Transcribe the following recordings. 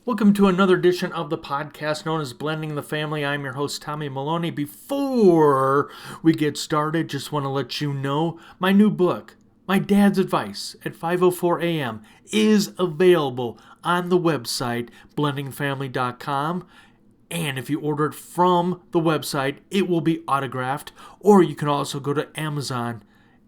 Welcome to another edition of the podcast known as Blending the Family. I'm your host, Tommy Maloney. Before we get started, just want to let you know my new book, My Dad's Advice at 5:04 a.m., is available on the website, blendingfamily.com. And if you order it from the website, it will be autographed, or you can also go to Amazon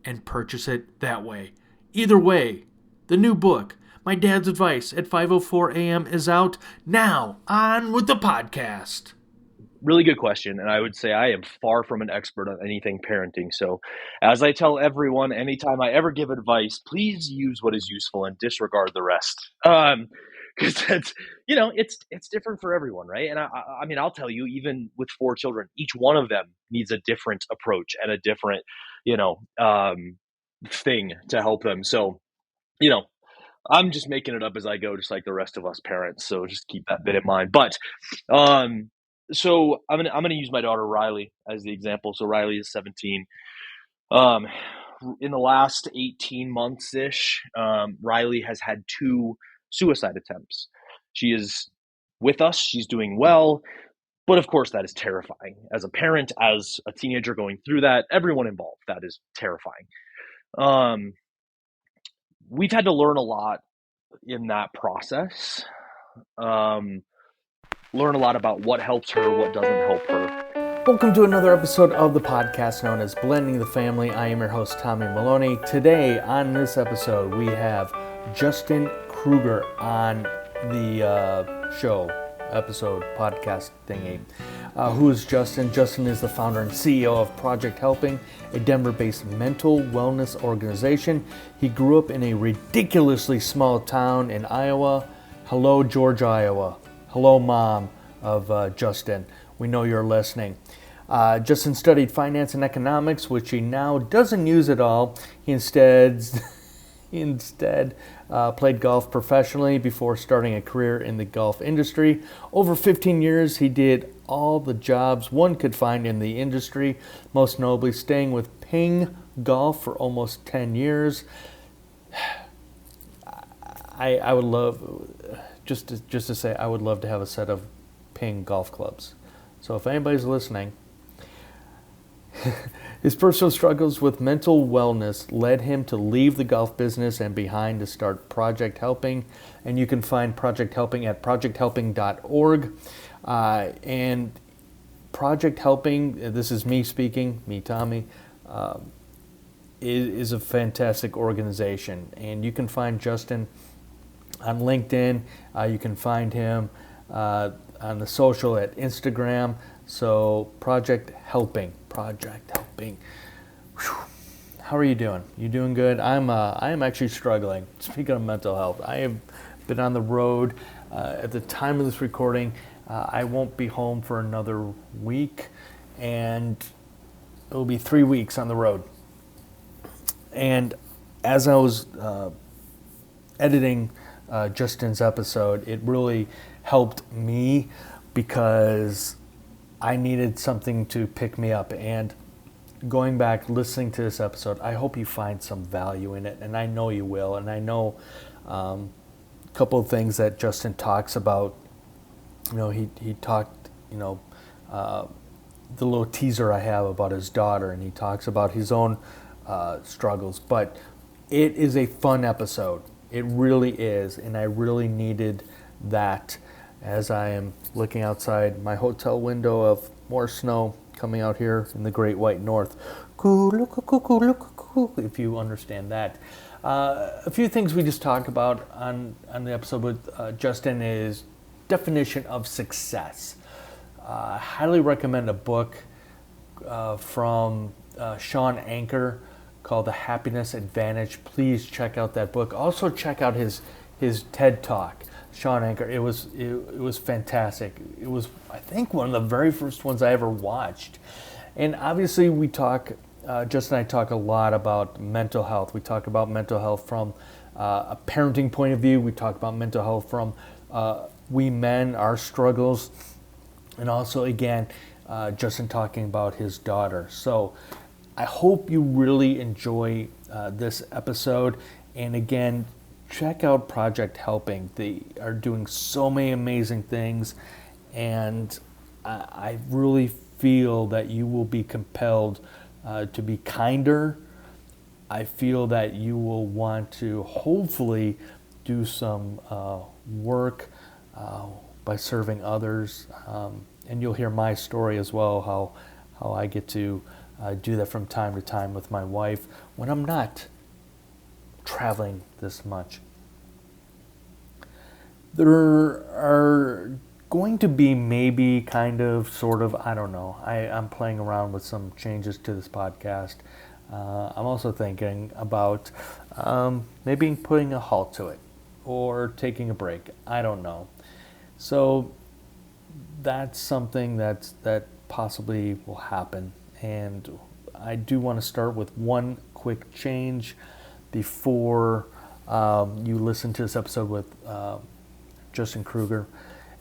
and purchase it that way. Either way, the new book, My Dad's Advice at 5:04 a.m. is out. Now, on with the podcast. Really good question. And I would say I am far from an expert on anything parenting. So as I tell everyone, anytime I ever give advice, please use what is useful and disregard the rest. Because that's, it's different for everyone, right? And I mean, I'll tell you, even with 4 children, each one of them needs a different approach and a different, thing to help them. So, I'm just making it up as I go, just like the rest of us parents. So just keep that bit in mind. But so I'm gonna use my daughter Riley as the example. So Riley is 17. Um, in the last 18 months ish, Riley has had 2 suicide attempts. She is with us. She's doing well. But of course, that is terrifying. As a parent, as a teenager going through that, everyone involved, that is terrifying. We've had to learn a lot in that process. Learn a lot about what helps her, what doesn't help her. Welcome to another episode of the podcast known as Blending the Family. I am your host, Tommy Maloney. Today, on this episode, we have Justin Kruger on the podcast thingy. Who is Justin? Justin is the founder and CEO of Project Helping, a Denver-based mental wellness organization. He grew up in a ridiculously small town in Iowa. Hello, George, Iowa. Hello, mom of Justin. We know you're listening. Justin studied finance and economics, which he now doesn't use at all. He instead played golf professionally before starting a career in the golf industry. Over 15 years, he did all the jobs one could find in the industry, most notably staying with Ping Golf for almost 10 years. I would love, just to say, I would love to have a set of Ping golf clubs. So if anybody's listening, his personal struggles with mental wellness led him to leave the golf business and behind to start Project Helping. And you can find Project Helping at projecthelping.org. And Project Helping, this is me speaking, me, Tommy, is a fantastic organization. And you can find Justin on LinkedIn. You can find him on the social at Instagram. So Project Helping. Whew. How are you doing? You doing good? I am actually struggling. Speaking of mental health, I have been on the road. At the time of this recording, I won't be home for another week, and it will be 3 weeks on the road. And as I was editing Justin's episode, it really helped me because I needed something to pick me up. And going back, listening to this episode, I hope you find some value in it, and I know you will. And I know a couple of things that Justin talks about. He talked, the little teaser I have about his daughter, and he talks about his own struggles. But it is a fun episode. It really is, and I really needed that as I am looking outside my hotel window of more snow coming out here in the Great White North. If you understand that. A few things we just talked about on the episode with Justin is definition of success. I highly recommend a book from Sean Anker called The Happiness Advantage. Please check out that book. Also check out his TED Talk. Sean Anker, it was fantastic. It was, I think, one of the very first ones I ever watched. And obviously we talk, Justin and I talk a lot about mental health. We talk about mental health from a parenting point of view. We talk about mental health from we men, our struggles. And also, again, Justin talking about his daughter. So I hope you really enjoy this episode. And again, check out Project Helping. They are doing so many amazing things, and I really feel that you will be compelled to be kinder. I feel that you will want to hopefully do some work by serving others. And you'll hear my story as well, how I get to do that from time to time with my wife when I'm not traveling this much. There are going to be maybe kind of, sort of, I don't know. I'm playing around with some changes to this podcast. I'm also thinking about maybe putting a halt to it or taking a break. I don't know. So that's something that possibly will happen. And I do want to start with one quick change before you listen to this episode with Justin Kruger.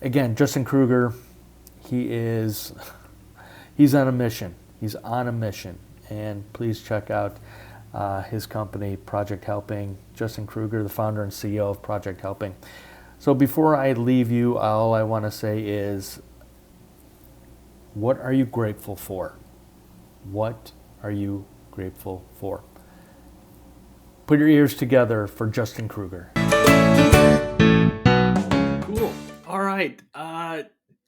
Again, Justin Kruger, he's on a mission. He's on a mission. And please check out his company, Project Helping. Justin Kruger, the founder and CEO of Project Helping. So before I leave you, all I want to say is, what are you grateful for? What are you grateful for? Put your ears together for Justin Kruger. Cool. All right.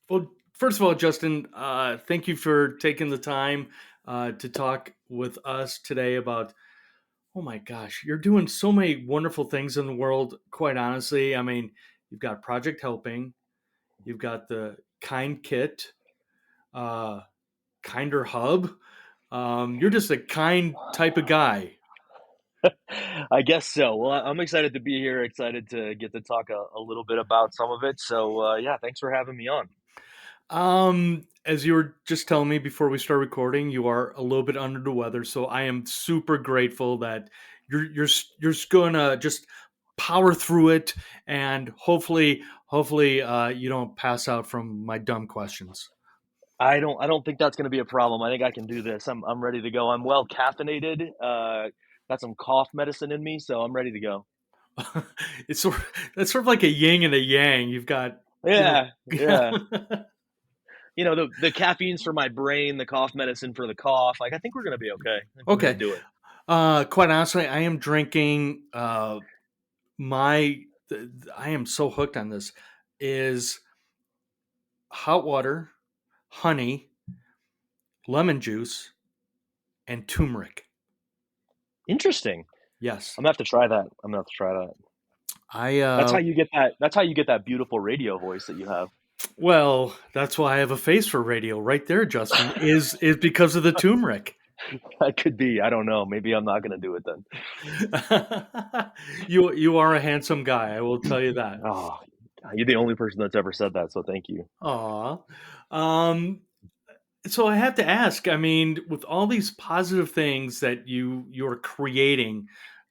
Well, first of all, Justin, thank you for taking the time to talk with us today about, oh my gosh, you're doing so many wonderful things in the world, quite honestly. I mean, you've got Project Helping, you've got the Kind Kit, Kinder Hub. You're just a kind type of guy. I guess so. Well, I'm excited to be here, excited to get to talk a little bit about some of it. So, yeah, thanks for having me on. As you were just telling me before we start recording, you are a little bit under the weather, so I am super grateful that you're just gonna just power through it, and hopefully you don't pass out from my dumb questions. I don't think that's going to be a problem. I think I can do this. I'm ready to go. I'm well caffeinated. Got some cough medicine in me, so I'm ready to go. It's that's sort of like a yin and a yang. You've got, Yeah, yeah. yeah. The caffeine's for my brain, the cough medicine for the cough. Like, I think we're going to be okay. I think we're going Okay. to do it. Quite honestly, I am drinking my. I am so hooked on this. Is hot water, honey, lemon juice, and turmeric. Interesting. Yes, I'm gonna have to try that. I'm gonna have to try that. I. That's how you get that. That's how you get that beautiful radio voice that you have. Well, that's why I have a face for radio, right there, Justin. Is because of the turmeric. That could be. I don't know. Maybe I'm not gonna do it then. You are a handsome guy. I will tell you that. Oh, you're the only person that's ever said that, so thank you. Aw. Um, so I have to ask. I mean, with all these positive things that you're creating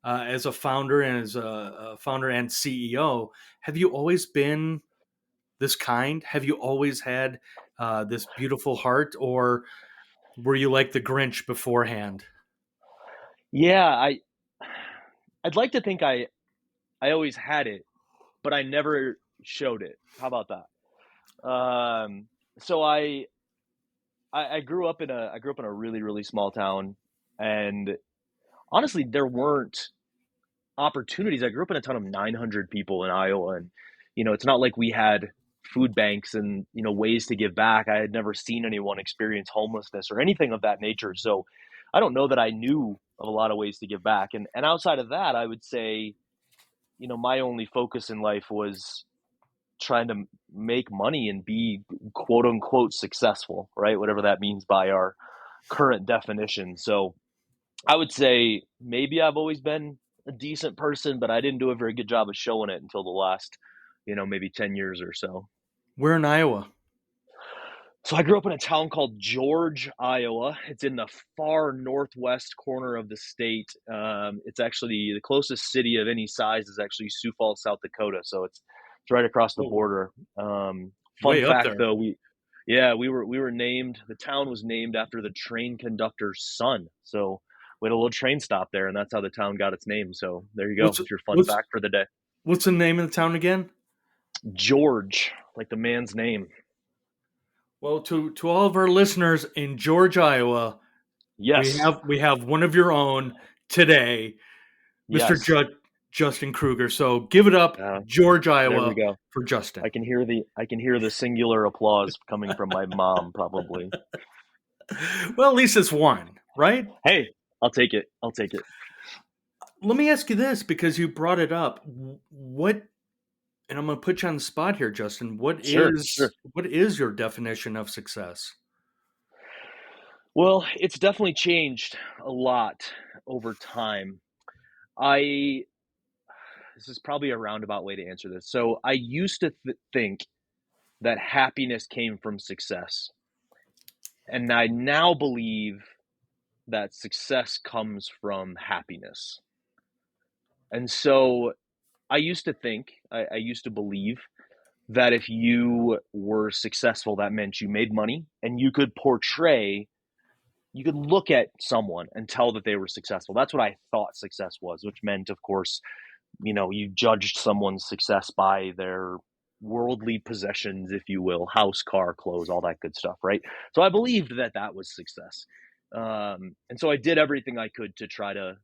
as a founder and as a founder and CEO, have you always been this kind? Have you always had this beautiful heart, or were you like the Grinch beforehand? Yeah, I'd like to think I always had it, but I never showed it. How about that? So I grew up in a really really small town, and honestly, there weren't opportunities. I grew up in a town of 900 people in Iowa, and it's not like we had food banks and ways to give back. I had never seen anyone experience homelessness or anything of that nature. So I don't know that I knew of a lot of ways to give back. And outside of that, I would say, my only focus in life was trying to make money and be quote unquote successful, right? Whatever that means by our current definition. So I would say maybe I've always been a decent person, but I didn't do a very good job of showing it until the last, maybe 10 years or so. We're in Iowa. So I grew up in a town called George, Iowa. It's in the far northwest corner of the state. It's actually the closest city of any size is actually Sioux Falls, South Dakota. So it's right across the Oh, border. Fun way up fact there. though, we were named. The town was named after the train conductor's son. So we had a little train stop there, and that's how the town got its name. So there you go. What's It's your fun what's fact for the day. What's the name of the town again? George, like the man's name. Well, to all of our listeners in George, Iowa, Yes. we have one of your own today, Mr. Yes. Justin Kruger. So give it up, George, There we Iowa, go. for Justin. I can hear the singular applause coming from my mom, probably. Well, at least it's one, right? Hey, I'll take it. I'll take it. Let me ask you this because you brought it up. What, and I'm going to put you on the spot here, Justin. Sure, sure. What is your definition of success? Well, it's definitely changed a lot over time. I This is probably a roundabout way to answer this. So I used to think that happiness came from success, and I now believe that success comes from happiness. And so I used to think, I used to believe that if you were successful, that meant you made money and you could look at someone and tell that they were successful. That's what I thought success was, which meant, of course, you judged someone's success by their worldly possessions, if you will, house, car, clothes, all that good stuff, right? So I believed that that was success. And so I did everything I could to try to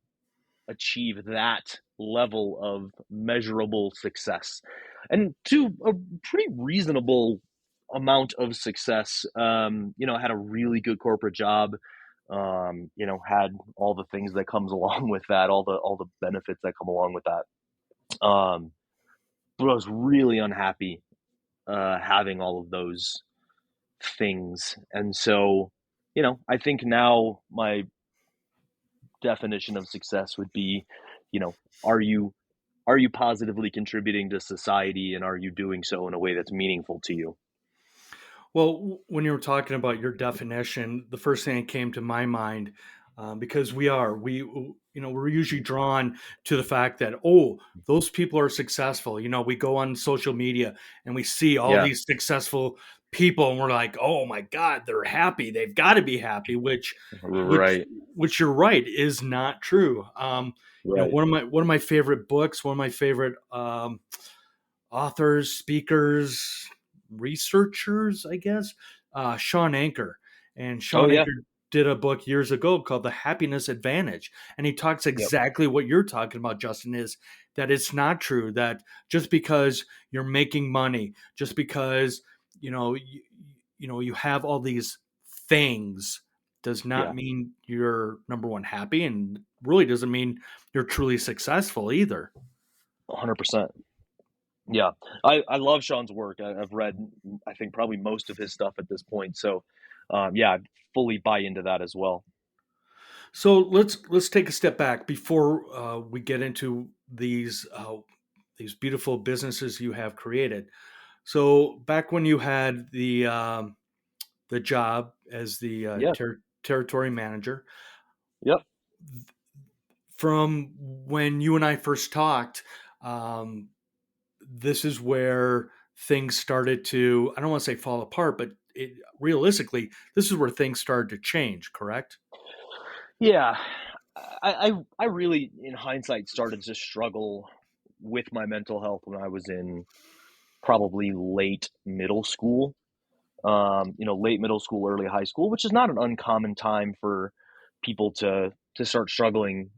achieve that level of measurable success and to a pretty reasonable amount of success. I had a really good corporate job, had all the things that comes along with that, all the benefits that come along with that. But I was really unhappy having all of those things. And so, I think now my definition of success would be, you know, are you are you positively contributing to society, and are you doing so in a way that's meaningful to you? Well, when you were talking about your definition, the first thing that came to my mind, because we're usually drawn to the fact that, oh, those people are successful. We go on social media and we see all Yeah, these successful people, and we're like, oh my God, they're happy. They've got to be happy, which right, which you're right is not true. right. One of my favorite books, one of my favorite authors, speakers, researchers, I guess, Sean Anker. And Oh Sean yeah, Anker did a book years ago called The Happiness Advantage. And he talks yep, exactly what you're talking about, Justin, is that it's not true that just because you're making money, just because, you have all these things does not yeah, mean you're number one happy and really doesn't mean you're truly successful either. 100%. Yeah, I love Sean's work. I've read, I think, probably most of his stuff at this point. So, yeah, I fully buy into that as well. So let's take a step back before we get into these beautiful businesses you have created. So back when you had the job as the Yeah, territory manager, yep, from when you and I first talked, um, this is where things started to, I don't want to say fall apart, but realistically, this is where things started to change. Correct? yeah. I really, in hindsight, started to struggle with my mental health when I was in probably late middle school. Late middle school, early high school, which is not an uncommon time for people to start struggling.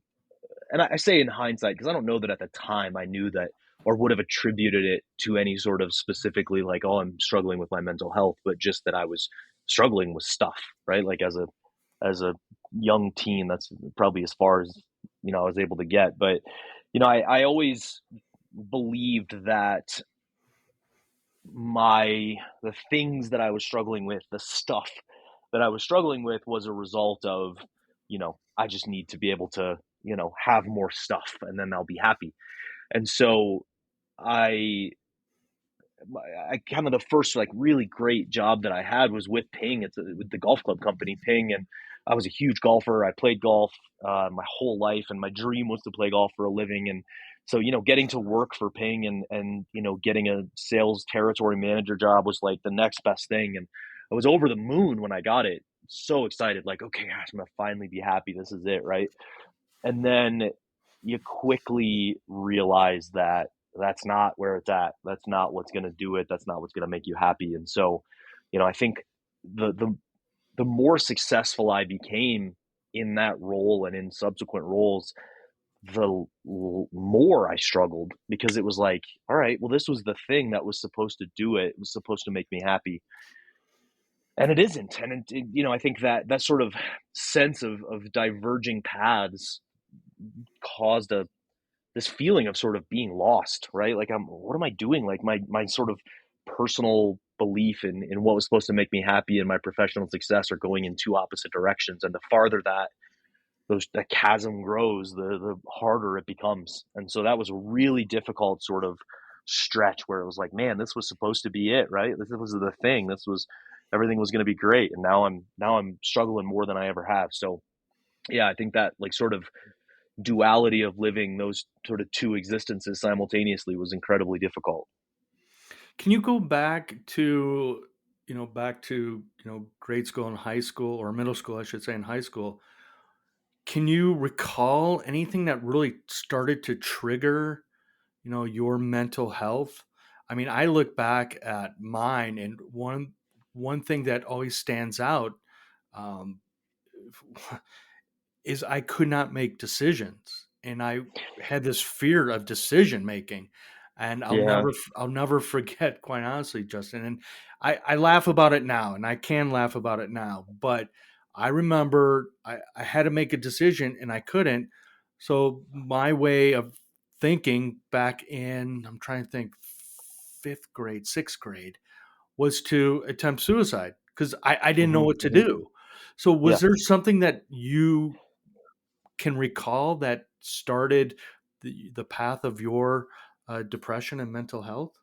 And I say in hindsight because I don't know that at the time I knew that or would have attributed it to any sort of specifically like, oh, I'm struggling with my mental health, but just that I was struggling with stuff, right? Like as a young teen, that's probably as far as I was able to get. But I always believed that the things that I was struggling with, the stuff that I was struggling with was a result of, I just need to be able to, have more stuff and then I'll be happy. And so I, I kind of the first like really great job that I had was with Ping. With the golf club company Ping, and I was a huge golfer. I played golf my whole life, and my dream was to play golf for a living. And so getting to work for Ping and getting a sales territory manager job was like the next best thing. And I was over the moon when I got it. So excited, like, okay, gosh, I'm gonna finally be happy. This is it, right? And then you quickly realize that that's not where it's at. That's not what's going to do it. That's not what's going to make you happy. And so, I think the more successful I became in that role and in subsequent roles, more I struggled, because it was like, all right, well, this was the thing that was supposed to do it. It was supposed to make me happy, and it isn't. And I think that sort of sense of diverging paths caused this feeling of sort of being lost, right? Like, what am I doing? Like, my sort of personal belief in what was supposed to make me happy and my professional success are going in two opposite directions. And the farther that chasm grows, the harder it becomes. And so that was a really difficult sort of stretch where it was like, man, this was supposed to be it, right? This was the thing. Everything was going to be great. And now I'm struggling more than I ever have. So yeah, I think that, like, sort of duality of living those sort of two existences simultaneously was incredibly difficult. Can you go back to grade school and high school, or middle school, I should say, in high school? Can you recall anything that really started to trigger, your mental health? I mean, I look back at mine, and one thing that always stands out, um, is I could not make decisions, and I had this fear of decision making. And Yeah. I'll never forget, quite honestly, Justin. And I laugh about it now, and I can laugh about it now. But I remember I had to make a decision, and I couldn't. So my way of thinking back in, I'm trying to think, fifth grade, sixth grade, was to attempt suicide because I didn't know Hmm. what to Hmm. do. So was Yeah. there something that you can recall that started the path of your depression and mental health?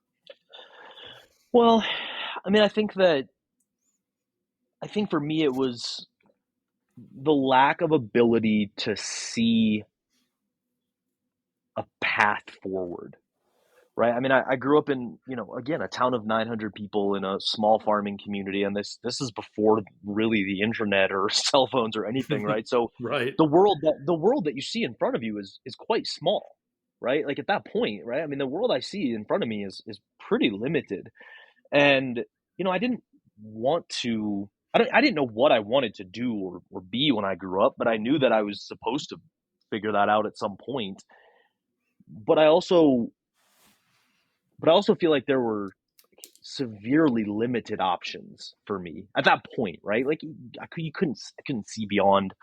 Well, I mean, I think for me, it was the lack of ability to see a path forward, right? I mean, I grew up in, again, a town of 900 people in a small farming community, and this is before really the internet or cell phones or anything, right? So Right. the world that you see in front of you is quite small, right? Like, at that point, right? I mean, the world I see in front of me is pretty limited, and I didn't want to. I didn't know what I wanted to do or be when I grew up, but I knew that I was supposed to figure that out at some point. But I also feel like there were severely limited options for me at that point, right? Like, you couldn't see beyond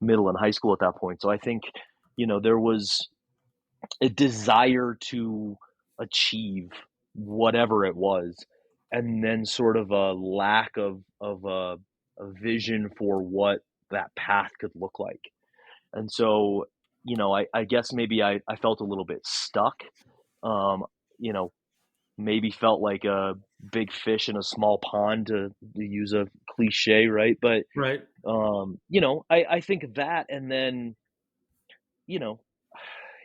middle and high school at that point. So I think, there was a desire to achieve whatever it was, and then sort of a lack of a vision for what that path could look like. And so, I guess maybe I felt a little bit stuck. Um, you know, Maybe felt like a big fish in a small pond, to use a cliche, right? But Right. I think that, and then, you know,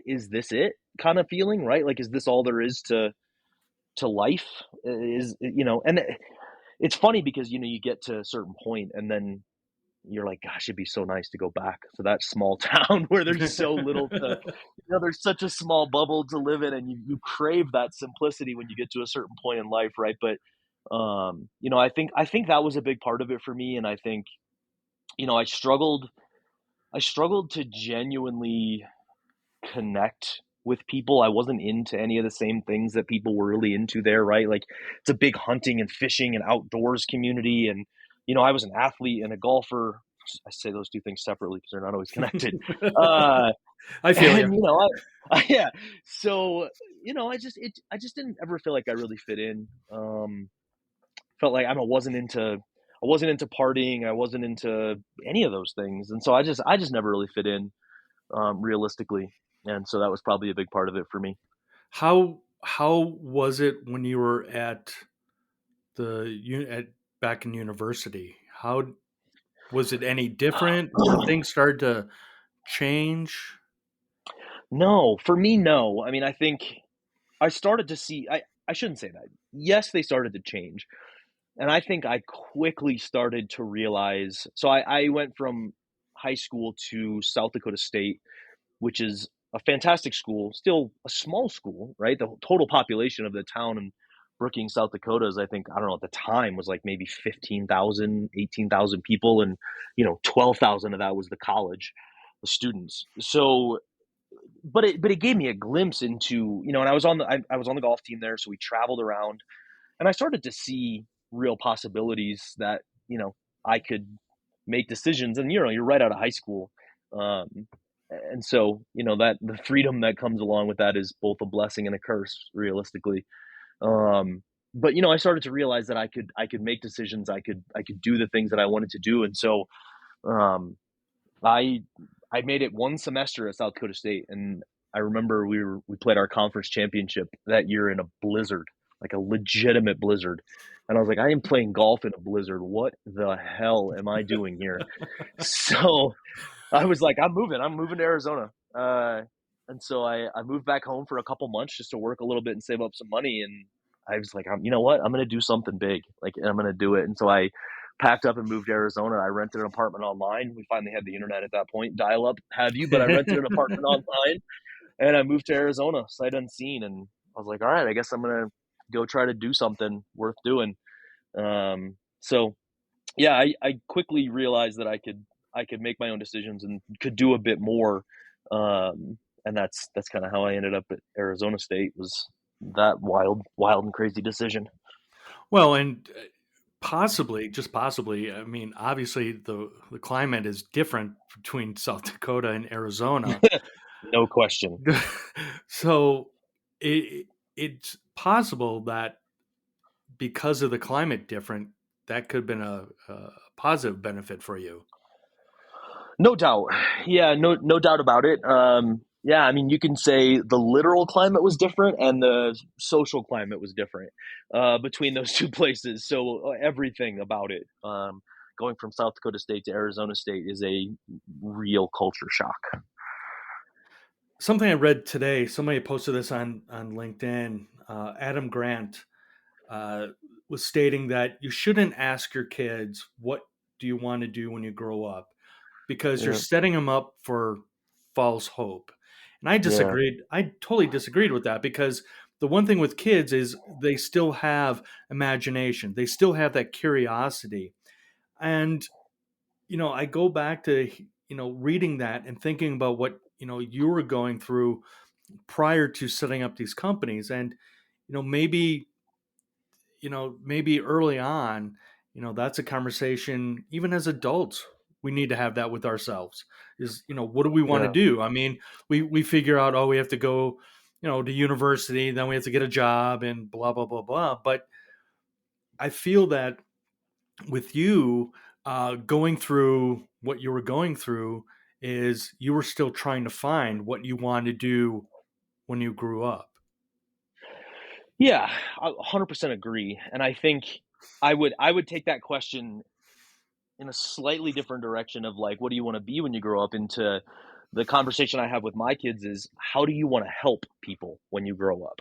is this it kind of feeling, right? Like, is this all there is to life? And it's funny because, you get to a certain point, and then you're like, gosh, it'd be so nice to go back to that small town where there's so little there's such a small bubble to live in, and you crave that simplicity when you get to a certain point in life, right? But I think that was a big part of it for me, and I think, I struggled to genuinely connect with people. I wasn't into any of the same things that people were really into there, right? Like, it's a big hunting and fishing and outdoors community. And, I was an athlete and a golfer. I say those two things separately because they're not always connected. Uh, I feel you. and, yeah. So, I just didn't ever feel like I really fit in. Felt like I wasn't into partying. I wasn't into any of those things. And so I just never really fit in, realistically. And so that was probably a big part of it for me. How was it when you were at back in university? How was it any different, or things started to change? No, for me, no. I mean, I think I started to see, I shouldn't say that. Yes, they started to change. And I think I quickly started to realize. So I went from high school to South Dakota State, which is a fantastic school, still a small school, right? The total population of the town in Brookings, South Dakota is, I think, I don't know, at the time was like maybe 15,000, 18,000 people. And, 12,000 of that was the college, the students. So, but it gave me a glimpse into, and I was on the golf team there. So we traveled around and I started to see real possibilities that, I could make decisions. And, you're right out of high school. Um, and so, that the freedom that comes along with that is both a blessing and a curse, realistically. But I started to realize that I could make decisions. I could do the things that I wanted to do. And so, um, I I made it one semester at South Dakota State, and I remember we played our conference championship that year in a blizzard, like a legitimate blizzard. And I was like, I am playing golf in a blizzard. What the hell am I doing here? So I was like, I'm moving to Arizona. And so I moved back home for a couple months just to work a little bit and save up some money. And I was like, you know what? I'm going to do something big. Like, I'm going to do it. And so I packed up and moved to Arizona. I rented an apartment online. We finally had the internet at that point, dial up, have you, but I rented an apartment online and I moved to Arizona, sight unseen. And I was like, all right, I guess I'm going to go try to do something worth doing. So yeah, I quickly realized that I could make my own decisions and could do a bit more. And that's kind of how I ended up at Arizona State, was that wild and crazy decision. Well, and just possibly, I mean, obviously the climate is different between South Dakota and Arizona. No question. So it's possible that because of the climate different, that could have been a positive benefit for you. No doubt. Yeah, no doubt about it. Yeah, I mean, you can say the literal climate was different and the social climate was different between those two places. So everything about it, going from South Dakota State to Arizona State, is a real culture shock. Something I read today, somebody posted this on LinkedIn. Adam Grant was stating that you shouldn't ask your kids, what do you want to do when you grow up? Because you're Yeah, setting them up for false hope. And I yeah, disagreed. I totally disagreed with that, because the one thing with kids is they still have imagination. They still have that curiosity. And, I go back to, reading that and thinking about what, you were going through prior to setting up these companies. And, maybe, maybe early on, that's a conversation, even as adults, we need to have that with ourselves. Is, what do we want to yeah, do? I mean, we figure out, oh, we have to go, to university, then we have to get a job and blah, blah, blah, blah. But I feel that with you going through what you were going through, is you were still trying to find what you wanted to do when you grew up. yeah. I 100% agree. And I think I would take that question in a slightly different direction of, like, what do you want to be when you grow up, into the conversation I have with my kids is, how do you want to help people when you grow up?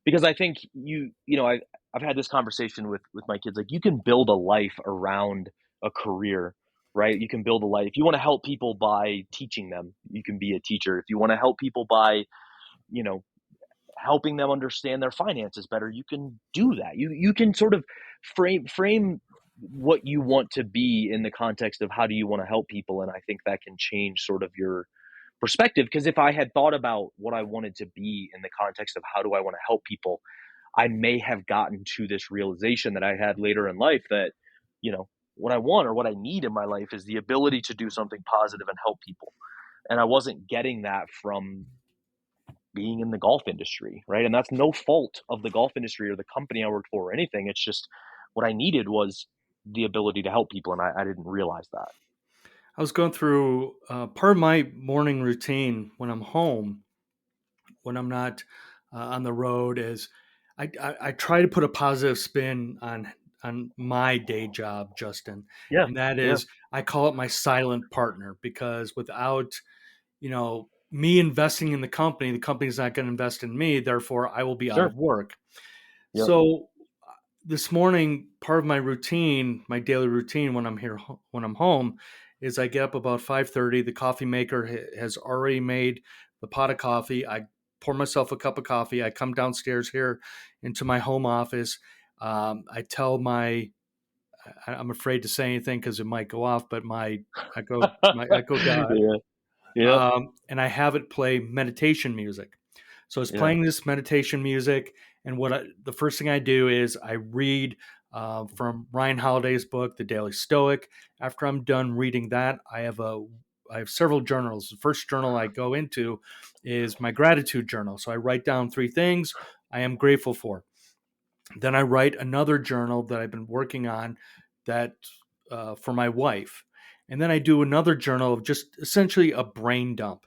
Because I think I've had this conversation with my kids, like, you can build a life around a career, right? You can build a life. If you want to help people by teaching them, you can be a teacher. If you want to help people by, you know, helping them understand their finances better, you can do that. You can sort of frame what you want to be in the context of how do you want to help people. And I think that can change sort of your perspective, because if I had thought about what I wanted to be in the context of how do I want to help people, I may have gotten to this realization that I had later in life, that, what I want or what I need in my life is the ability to do something positive and help people. And I wasn't getting that from being in the golf industry, right? And that's no fault of the golf industry or the company I worked for or anything. It's just what I needed was the ability to help people, and I didn't realize that. I was going through part of my morning routine when I'm home, when I'm not on the road, is I try to put a positive spin on my day job, Justin, Yeah, and that yeah, is, I call it my silent partner, because without me investing in the company's not going to invest in me. Therefore, I will be out sure, of work. yeah, So this morning, part of my routine, my daily routine when I'm home, is I get up about 5:30. The coffee maker has already made the pot of coffee. I pour myself a cup of coffee. I come downstairs here into my home office. I tell I'm afraid to say anything because it might go off, but my Echo Dot, Yeah. Yep. and I have it play meditation music. So it's Yeah. playing this meditation music, and the first thing I do is I read from Ryan Holiday's book, The Daily Stoic. After I'm done reading that, I have several journals. The first journal I go into is my gratitude journal. So I write down 3 things I am grateful for. Then I write another journal that I've been working on that for my wife. And then I do another journal of just essentially a brain dump.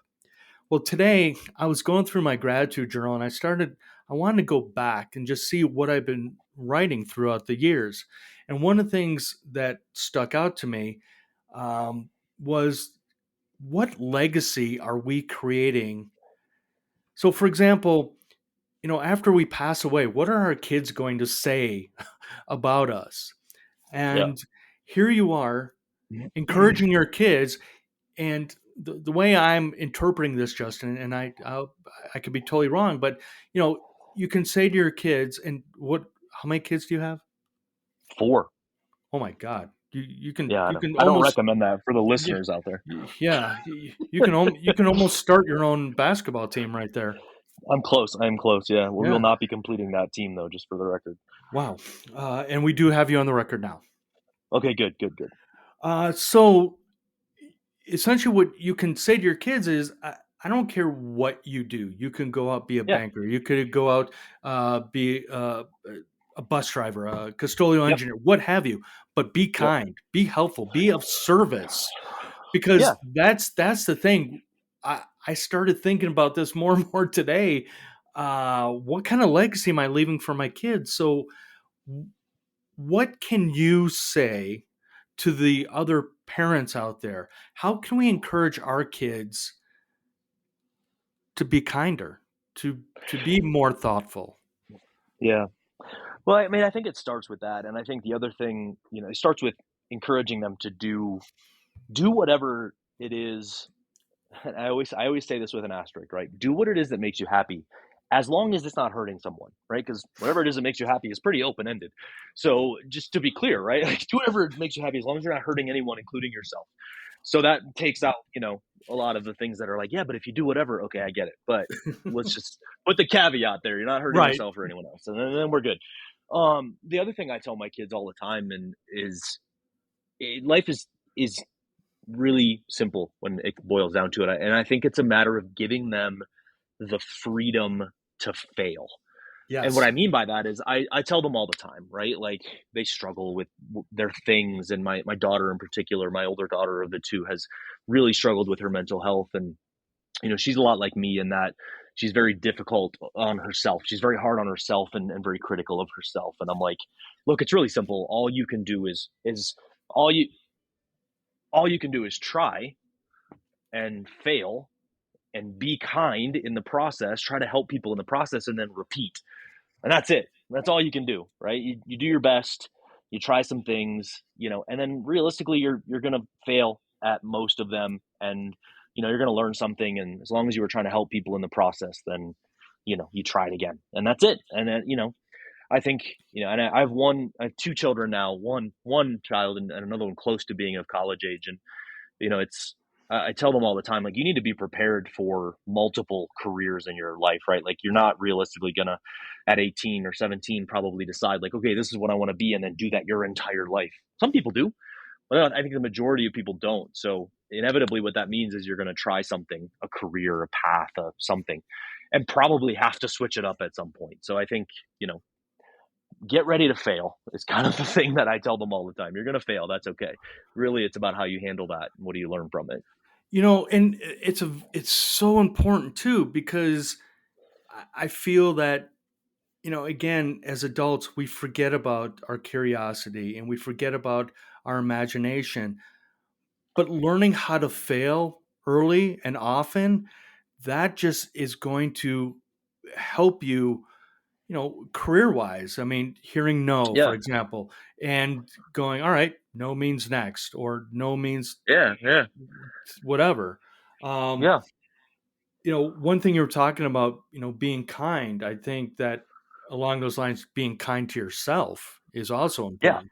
Well, today I was going through my gratitude journal and I wanted to go back and just see what I've been writing throughout the years. And one of the things that stuck out to me was, what legacy are we creating? So, for example, after we pass away, what are our kids going to say about us? And here you are encouraging your kids. And the way I'm interpreting this, Justin, and I could be totally wrong, but you can say to your kids, and how many kids do you have? 4. Oh my God. You can Yeah. you can I don't almost recommend that for the listeners out there. yeah, you can almost start your own basketball team right there. I'm close. I am close. Yeah. We Yeah. will not be completing that team though, just for the record. Wow. And we do have you on the record now. Okay, good. So essentially what you can say to your kids is, I don't care what you do. You can go out, be a banker. You could go out, be a bus driver, a custodial engineer, what have you. But be kind, be helpful, be of service. Because that's the thing. I started thinking about this more and more today. What kind of legacy am I leaving for my kids? So what can you say to the other parents out there? How can we encourage our kids to be kinder, to be more thoughtful? Yeah. Well, I mean, I think it starts with that, and I think the other thing, it starts with encouraging them to do whatever it is. And I always say this with an asterisk, right? Do what it is that makes you happy, as long as it's not hurting someone, right? Because whatever it is that makes you happy is pretty open ended. So just to be clear, right? Like, do whatever makes you happy, as long as you're not hurting anyone, including yourself. So that takes out, a lot of the things that are like, yeah, but if you do whatever, okay, I get it. But let's just put the caveat there. You're not hurting yourself or anyone else. And then we're good. The other thing I tell my kids all the time is life is really simple when it boils down to it. And I think it's a matter of giving them the freedom to fail. Yes. And what I mean by that is I tell them all the time, right? Like, they struggle with their things. And my daughter in particular, my older daughter of the 2, has really struggled with her mental health. And, she's a lot like me in that she's very difficult on herself. She's very hard on herself and very critical of herself. And I'm like, look, it's really simple. All you can do is try and fail and be kind in the process, try to help people in the process, and then repeat. And that's it. That's all you can do, right? You do your best, you try some things, and then realistically you're going to fail at most of them, and you're going to learn something. And as long as you were trying to help people in the process, then you try it again, and that's it. And then I think and I have 2 children now, one child and another one close to being of college age. And it's I tell them all the time, like, you need to be prepared for multiple careers in your life, right? Like, you're not realistically gonna at 18 or 17 probably decide, like, okay, this is what I want to be, and then do that your entire life. Some people do, but I think the majority of people don't. So inevitably what that means is you're going to try something, a career, a path, something, and probably have to switch it up at some point. So I think, get ready to fail is kind of the thing that I tell them all the time. You're going to fail. That's okay. Really, it's about how you handle that. And what do you learn from it? And it's so important too, because I feel that, again, as adults, we forget about our curiosity and we forget about our imagination. But learning how to fail early and often, that just is going to help you, career-wise. I mean, hearing no, for example, and going, all right, no means next, or no means yeah, whatever. One thing you were talking about, being kind, I think that along those lines, being kind to yourself is also Yeah. important.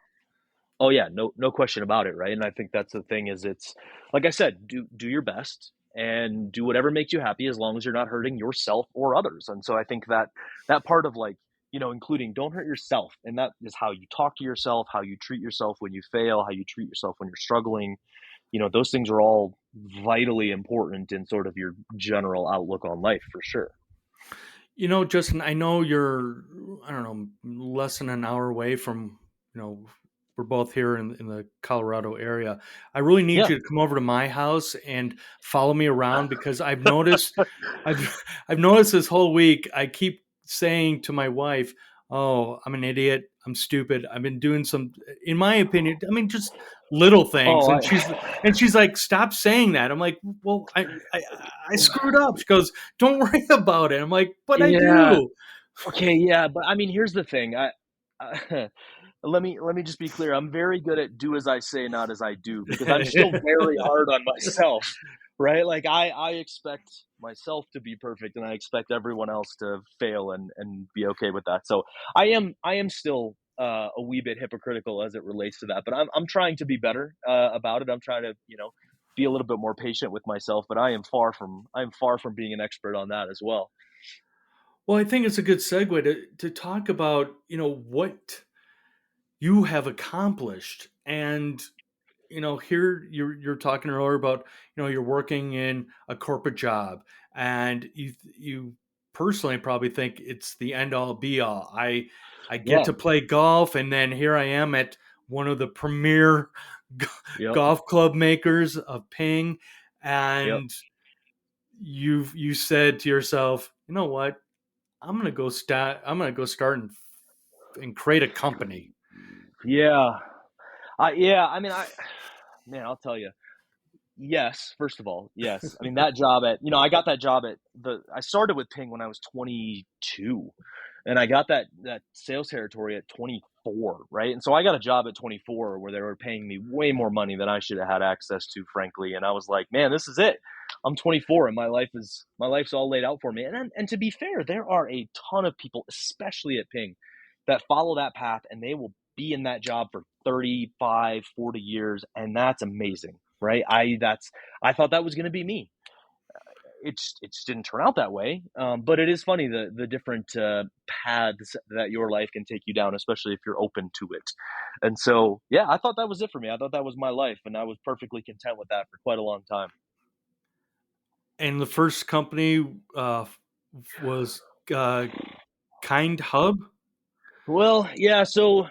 Oh yeah, no question about it, right? And I think that's the thing is it's like I said, do your best and do whatever makes you happy as long as you're not hurting yourself or others. And so I think that that part of like, including don't hurt yourself, and that is how you talk to yourself, how you treat yourself when you fail, how you treat yourself when you're struggling. Those things are all vitally important in sort of your general outlook on life for sure. Justin, I know you're, I don't know, less than an hour away from, we're both here in the Colorado area. I really need Yeah. you to come over to my house and follow me around because I've noticed this whole week, I keep saying to my wife, "Oh, I'm an idiot. I'm stupid. I've been doing some, in my opinion, I mean, just little things." Oh, And she's like, "Stop saying that." I'm like, "Well, I screwed up." She goes, "Don't worry about it." I'm like, "But I yeah. do." Okay, yeah, but I mean, here's the thing. I let me just be clear. I'm very good at do as I say, not as I do, because I'm still very hard on myself, right? Like I expect myself to be perfect, and I expect everyone else to fail and be okay with that. So I am still a wee bit hypocritical as it relates to that, but I'm trying to be better about it. I'm trying to be a little bit more patient with myself, but I am far from being an expert on that as well. Well, I think it's a good segue to talk about, what you have accomplished. And, here you're talking earlier about, you're working in a corporate job and you personally probably think it's the end all be all. I get Yeah. to play golf, and then here I am at one of the premier g- Yep. golf club makers of Ping, Yep. and you said to yourself, "You know what? I'm gonna go start and create a company." Yeah. Yeah. I mean, man, I'll tell you. Yes, first of all, yes. I mean, that job I got that job I started with Ping when I was 22, and I got that sales territory at 24, right? And so I got a job at 24 where they were paying me way more money than I should have had access to, frankly. And I was like, man, this is it. I'm 24 and my life's all laid out for me. And to be fair, there are a ton of people, especially at Ping, that follow that path and they will be in that job for 35, 40 years, and that's amazing, right? I thought that was going to be me. It just didn't turn out that way. But it is funny the different paths that your life can take you down, especially if you're open to it. And so, yeah, I thought that was it for me. I thought that was my life, and I was perfectly content with that for quite a long time. And the first company was Kind Hub. Well, yeah. So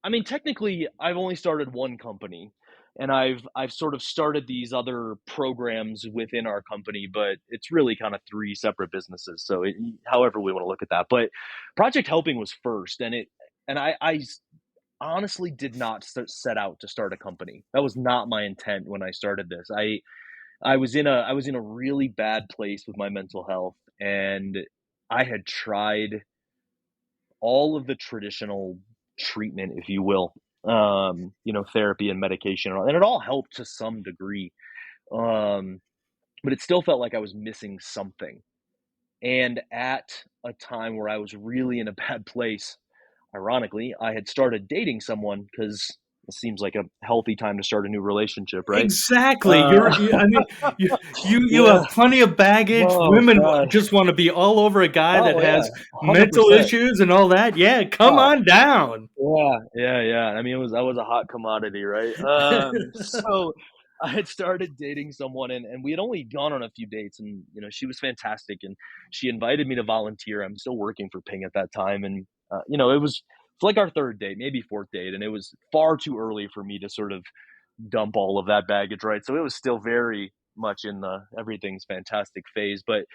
I mean, technically, I've only started one company, and I've sort of started these other programs within our company, but it's really kind of three separate businesses. So, however we want to look at that, but Project Helping was first, and I honestly did not set out to start a company. That was not my intent when I started this. I was in a really bad place with my mental health, and I had tried all of the traditional treatment, if you will, therapy and medication, and it all helped to some degree. Um, but it still felt like I was missing something. And at a time where I was really in a bad place, ironically, I had started dating someone because it seems like a healthy time to start a new relationship, right? Exactly. Uh, I mean, you yeah. have plenty of baggage. Oh Women God. just want to be all over a guy that Oh yeah. has hundred mental percent. issues and all that. Yeah, come Oh, on down. yeah, yeah, yeah. I mean, I was a hot commodity, right? So I had started dating someone, and we had only gone on a few dates, and she was fantastic, and she invited me to volunteer. I'm still working for Ping at that time, and it's like our third date, maybe fourth date, and it was far too early for me to sort of dump all of that baggage, right? So it was still very much in the everything's fantastic phase, but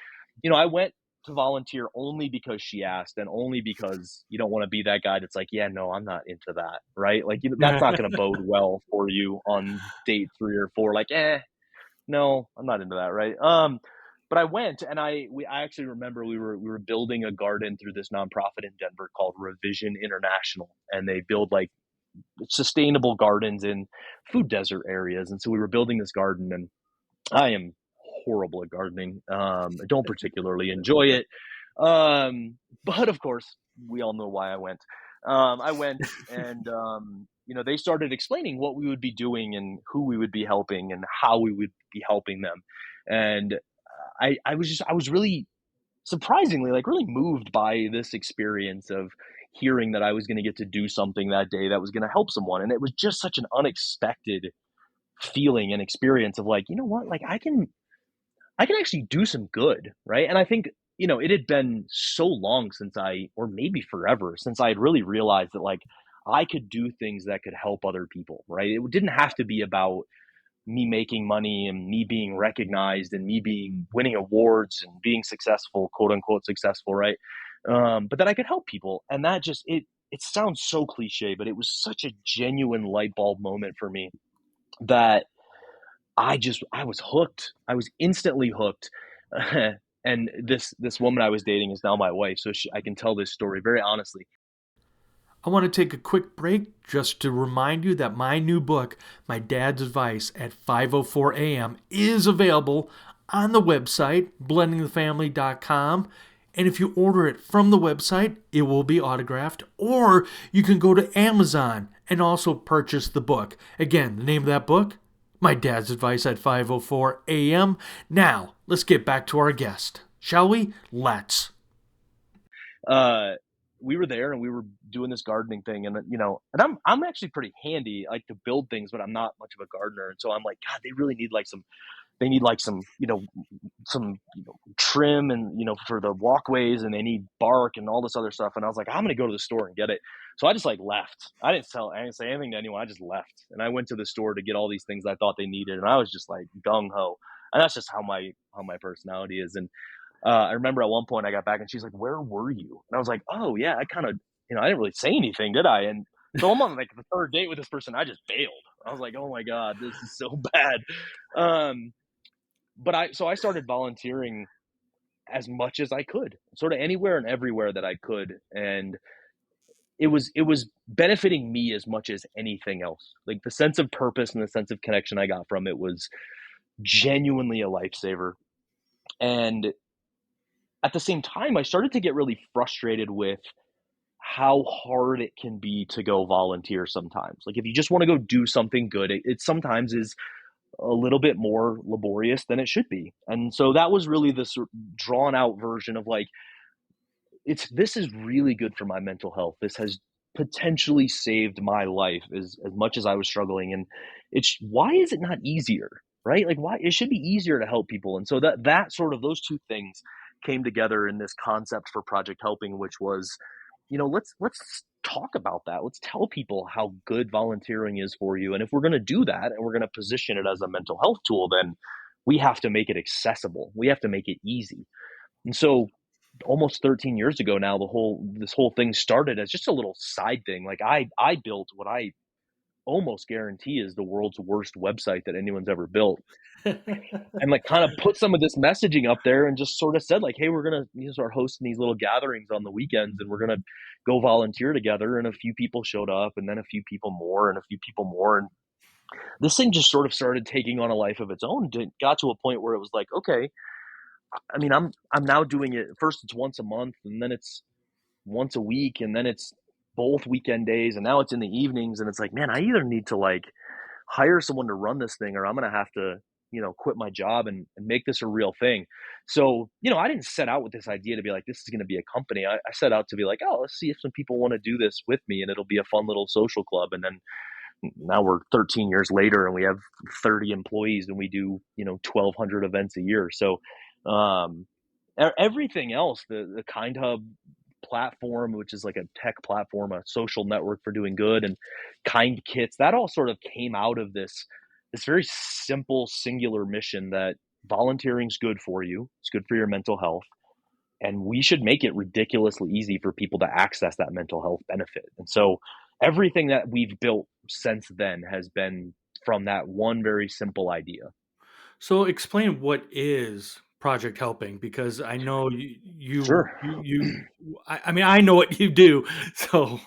I went to volunteer only because she asked, and only because you don't want to be that guy that's like, yeah, no, I'm not into that, right? Like that's not going to bode well for you on date 3 or 4. Like, no, I'm not into that, right? But I went, and I actually remember we were building a garden through this nonprofit in Denver called Revision International, and they build like sustainable gardens in food desert areas. And so we were building this garden, and I am horrible at gardening. I don't particularly enjoy it. But of course, we all know why I went. I went and, they started explaining what we would be doing and who we would be helping and how we would be helping them. And I was really surprisingly, like, really moved by this experience of hearing that I was going to get to do something that day that was going to help someone. And it was just such an unexpected feeling and experience of like, you know what, like I can actually do some good, right? And I think, it had been so long since or maybe forever, since I had really realized that like I could do things that could help other people, right? It didn't have to be about me making money and me being recognized and me winning awards and being successful, quote unquote successful, right? But that I could help people. And that just, it sounds so cliche, but it was such a genuine light bulb moment for me that I was hooked. I was instantly hooked. And this woman I was dating is now my wife. So I can tell this story very honestly. I want to take a quick break just to remind you that my new book, My Dad's Advice at 5:04 a.m., is available on the website, blendingthefamily.com. And if you order it from the website, it will be autographed. Or you can go to Amazon and also purchase the book. Again, the name of that book, My Dad's Advice at 5:04 a.m. Now, let's get back to our guest. Shall we? Let's. We were there and we were doing this gardening thing, and and I'm actually pretty handy. I like to build things, but I'm not much of a gardener. And so I'm like, God, they really need some trim and for the walkways, and they need bark and all this other stuff. And I was like, I'm gonna go to the store and get it. So I just like left. I didn't say anything to anyone. I just left, and I went to the store to get all these things I thought they needed, and I was just like gung ho. And that's just how my personality is. And I remember at one point I got back and she's like, "Where were you?" And I was like, "Oh yeah, I kind of, I didn't really say anything, did I?" And so I'm on like the third date with this person. I just bailed. I was like, "Oh my God, this is so bad." But I started volunteering as much as I could, sort of anywhere and everywhere that I could. And it was benefiting me as much as anything else. Like the sense of purpose and the sense of connection I got from it was genuinely a lifesaver. And at the same time, I started to get really frustrated with how hard it can be to go volunteer sometimes. Like if you just want to go do something good, it sometimes is a little bit more laborious than it should be. And so that was really this drawn out version of like, this is really good for my mental health. This has potentially saved my life as much as I was struggling. And why is it not easier, right? Like why it should be easier to help people. And so that sort of those two things came together in this concept for Project Helping, which was, let's talk about that. Let's tell people how good volunteering is for you. And if we're going to do that and we're going to position it as a mental health tool, then we have to make it accessible. We have to make it easy. And so almost 13 years ago now, this whole thing started as just a little side thing. Like I built what I almost guarantee is the world's worst website that anyone's ever built. And like kind of put some of this messaging up there and just sort of said like, hey, we're going to start hosting these little gatherings on the weekends and we're going to go volunteer together. And a few people showed up and then a few people more and a few people more. And this thing just sort of started taking on a life of its own. It got to a point where it was like, okay, I mean, I'm now doing it. First it's once a month and then it's once a week and then it's both weekend days. And now it's in the evenings. And it's like, man, I either need to like hire someone to run this thing or I'm going to have to quit my job and make this a real thing. So, I didn't set out with this idea to be like, this is going to be a company. I set out to be like, oh, let's see if some people want to do this with me and it'll be a fun little social club. And then now we're 13 years later and we have 30 employees and we do, 1,200 events a year. So everything else, the Kind Hub platform, which is like a tech platform, a social network for doing good, and Kind Kits, that all sort of came out of this very simple, singular mission that volunteering is good for you. It's good for your mental health. And we should make it ridiculously easy for people to access that mental health benefit. And so everything that we've built since then has been from that one very simple idea. So explain what is Project Helping, because I know you Sure. I mean, I know what you do. So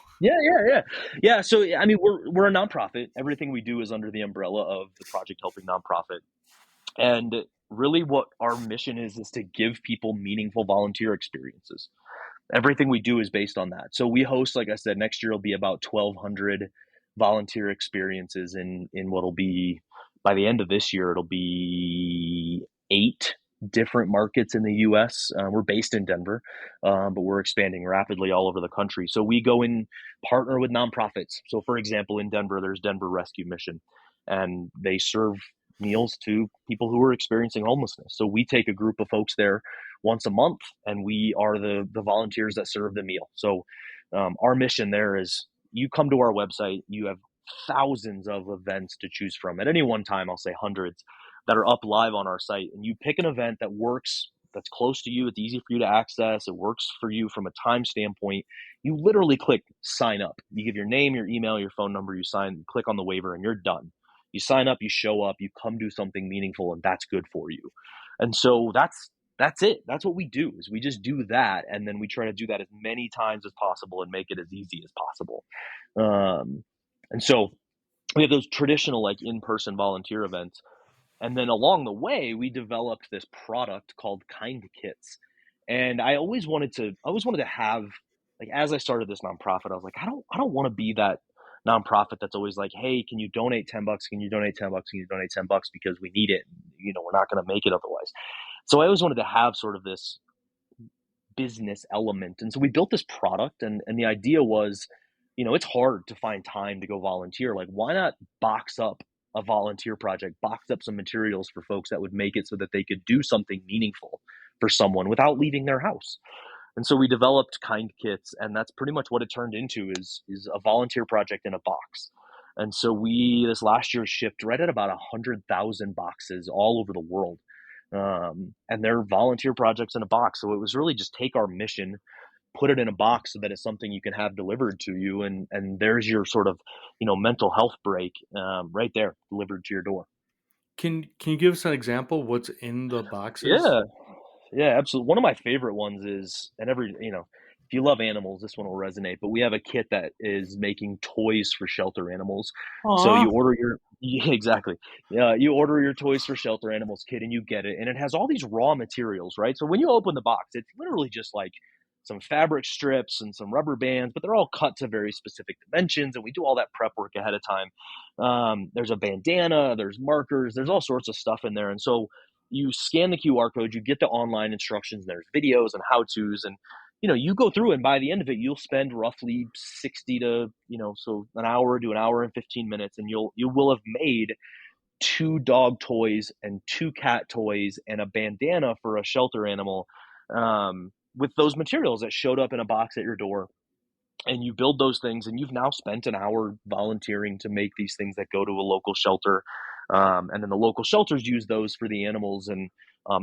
yeah. So I mean, we're a nonprofit. Everything we do is under the umbrella of the Project Helping nonprofit. And really what our mission is to give people meaningful volunteer experiences. Everything we do is based on that. So we host, like I said, next year will be about 1,200 volunteer experiences in what'll be, by the end of this year, it'll be 8 different markets in the U.S. We're based in Denver, but we're expanding rapidly all over the country. So we go and partner with nonprofits. So, for example, in Denver, there's Denver Rescue Mission, and they serve meals to people who are experiencing homelessness. So we take a group of folks there once a month, and we are the volunteers that serve the meal. So our mission there is, you come to our website, you have thousands of events to choose from. At any one time, I'll say hundreds, that are up live on our site, and you pick an event that works, that's close to you, it's easy for you to access, it works for you from a time standpoint. You literally click sign up. You give your name, your email, your phone number, you sign, you click on the waiver, and you're done. You sign up, you show up, you come do something meaningful, and that's good for you. And so that's it. That's what we do, is we just do that, and then we try to do that as many times as possible and make it as easy as possible. And so we have those traditional, like, in-person volunteer events. And then along the way, we developed this product called Kind Kits. And I always wanted to have, like, as I started this nonprofit, I was like, I don't want to be that nonprofit that's always like, hey, can you donate $10? Can you donate $10? Can you donate $10 because we need it? We're not going to make it otherwise. So I always wanted to have sort of this business element. And so we built this product, and the idea was, it's hard to find time to go volunteer. Like, why not box up a volunteer project, box up some materials for folks that would make it so that they could do something meaningful for someone without leaving their house. And so we developed Kind Kits, and that's pretty much what it turned into, is a volunteer project in a box. And so we, this last year, shipped right at about 100,000 boxes all over the world. And they're volunteer projects in a box. So it was really just take our mission, put it in a box so that it's something you can have delivered to you. And there's your sort of, mental health break right there, delivered to your door. Can you give us an example? What's in the boxes? Yeah, absolutely. One of my favorite ones is, and if you love animals, this one will resonate, but we have a kit that is making toys for shelter animals. So Aw. you order yeah, exactly. Yeah, you order your toys for shelter animals kit, and you get it. And it has all these raw materials, right? So when you open the box, it's literally just like some fabric strips and some rubber bands, but they're all cut to very specific dimensions. And we do all that prep work ahead of time. There's a bandana, there's markers, there's all sorts of stuff in there. And so you scan the QR code, you get the online instructions, there's videos and how-tos, and you go through, and by the end of it, you'll spend roughly 60 to, so an hour to an hour and 15 minutes, and you will have made 2 dog toys and 2 cat toys and a bandana for a shelter animal, with those materials that showed up in a box at your door. And you build those things, and you've now spent an hour volunteering to make these things that go to a local shelter. And then the local shelters use those for the animals, and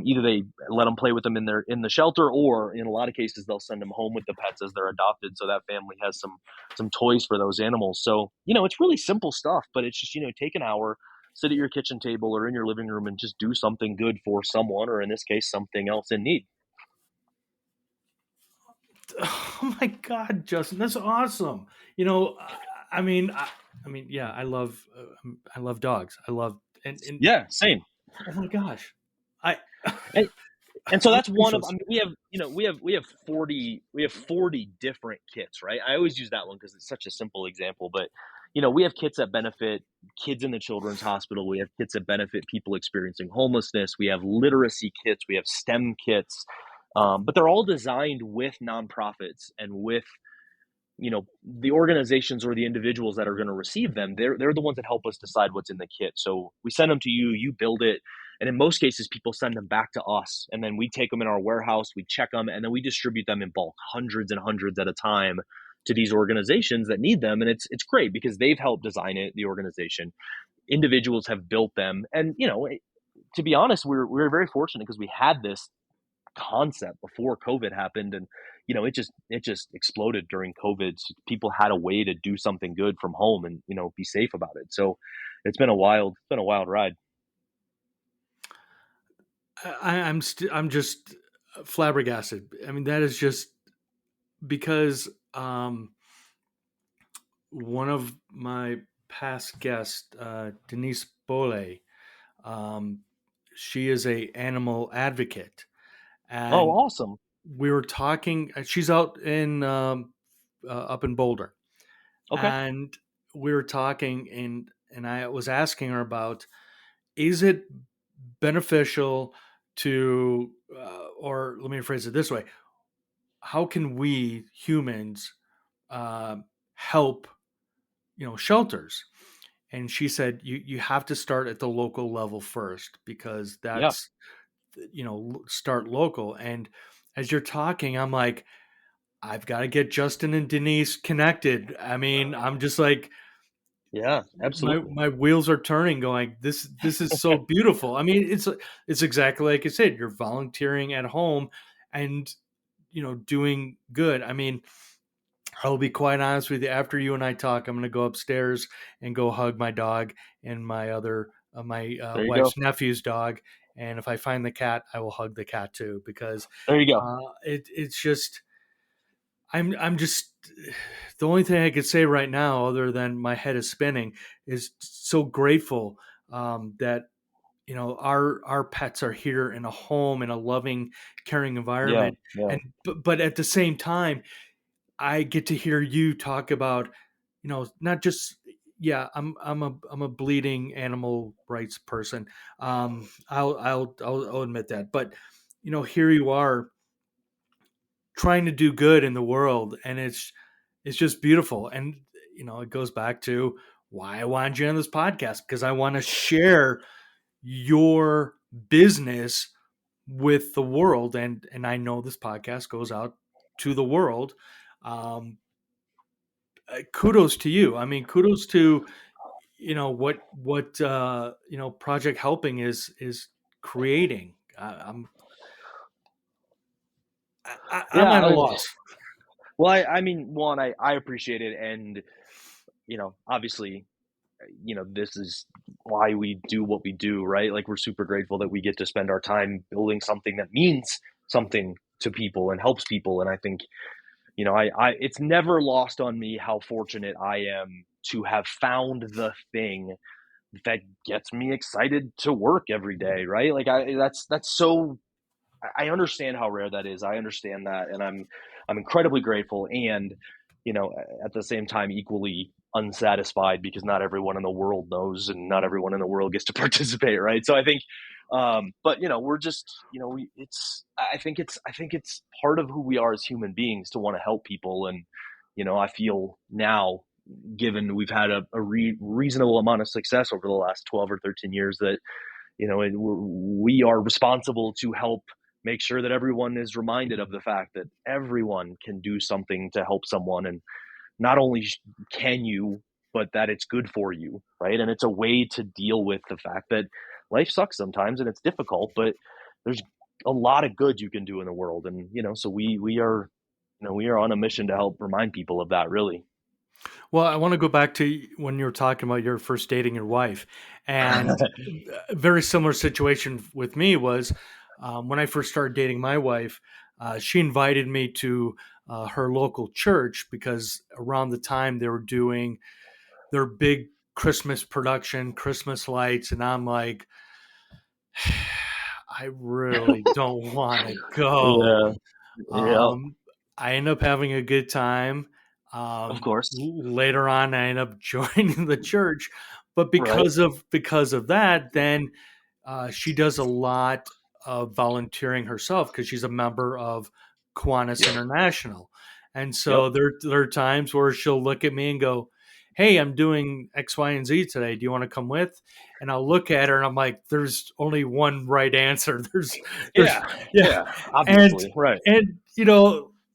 either they let them play with them in the shelter, or in a lot of cases they'll send them home with the pets as they're adopted, so that family has some toys for those animals. So it's really simple stuff, but it's just take an hour, sit at your kitchen table or in your living room, and just do something good for someone, or in this case, something else in need. Oh my God, Justin, that's awesome. Yeah, I love dogs. I love and Yeah, same. oh my gosh, I And And so I'm that's one of, speechless. we have 40 different kits, right? I always use that one because it's such a simple example, but we have kits that benefit kids in the children's hospital. We have kits that benefit people experiencing homelessness. We have literacy kits. We have STEM kits, but they're all designed with nonprofits and with the organizations or the individuals that are going to receive them. They're the ones that help us decide what's in the kit. So we send them to you, you build it, and in most cases people send them back to us, and then we take them in our warehouse, we check them, and then we distribute them in bulk, hundreds and hundreds at a time, to these organizations that need them. And it's great because they've helped design it, the organization, individuals have built them. And to be honest, we're very fortunate because we had this concept before COVID happened, and it just exploded during COVID. So people had a way to do something good from home and be safe about it. So it's been a wild ride. I'm just flabbergasted. I mean, that is just because one of my past guests, Denise Bole, she is a animal advocate, Oh, and awesome. we were talking. She's out in up in Boulder, Okay. and we were talking, and I was asking her about, is it beneficial to, or let me phrase it this way: how can we humans uh, help, shelters? And she said, you have to start at the local level first, because Yeah. that's, start local. And as you're talking, I'm like, I've got to get Justin and Denise connected. I mean, I'm just like, Yeah, absolutely. my wheels are turning, going, this is so beautiful. I mean, it's exactly like I said, you're volunteering at home and, doing good. I mean, I'll be quite honest with you. After you and I talk, I'm going to go upstairs and go hug my dog and my other my There you go. wife's nephew's dog. And if I find the cat, I will hug the cat too, because There you go. it's just, I'm just, the only thing I could say right now, other than my head is spinning, is so grateful that, our pets are here in a home, in a loving, caring Yeah. environment. Yeah. And but at the same time, I get to hear you talk about, not just, yeah, I'm a bleeding animal rights person. I'll admit that, but here you are trying to do good in the world, and it's just beautiful. And it goes back to why I wanted you on this podcast, because I want to share your business with the world, and I know this podcast goes out to the world. Um, Kudos to you. I mean, kudos to, what Project Helping is creating. I'm at a Yeah. loss. Well, I mean, one, I appreciate it, and obviously, this is why we do what we do, right? Like, we're super grateful that we get to spend our time building something that means something to people and helps people. And I think, it's never lost on me how fortunate I am to have found the thing that gets me excited to work every day, right? Like, that's so, I understand how rare that is. I understand that, and I'm incredibly grateful, and at the same time, equally unsatisfied, because not everyone in the world knows, and not everyone in the world gets to participate, right? So I think, but we're just, I think it's part of who we are as human beings to want to help people, and I feel now, given we've had a reasonable amount of success over the last 12 or 13 years, that we are responsible to help make sure that everyone is reminded of the fact that everyone can do something to help someone, and not only can you, but that it's good for you, right? And it's a way to deal with the fact that life sucks sometimes and it's difficult, but there's a lot of good you can do in the world. And so we are we are on a mission to help remind people of that, really. Well, I want to go back to when you were talking about your first dating your wife, and a very similar situation with me was, when I first started dating my wife. She invited me to her local church, because around the time they were doing their big Christmas production, Christmas lights, and I'm like, I really don't want to go. Yeah. Yeah. Um, I end up having a good time. Of course. Later on, I end up joining the church, but Right. because of that, then she does a lot of volunteering herself, because she's a member of Kiwanis Yep. International, and Yep. so there are times where she'll look at me and go, "Hey, I'm doing X, Y, and Z today. Do you want to come with?" And I'll look at her and I'm like, "There's only one right answer. There's Yeah. yeah." Yeah. and Obviously. Right. and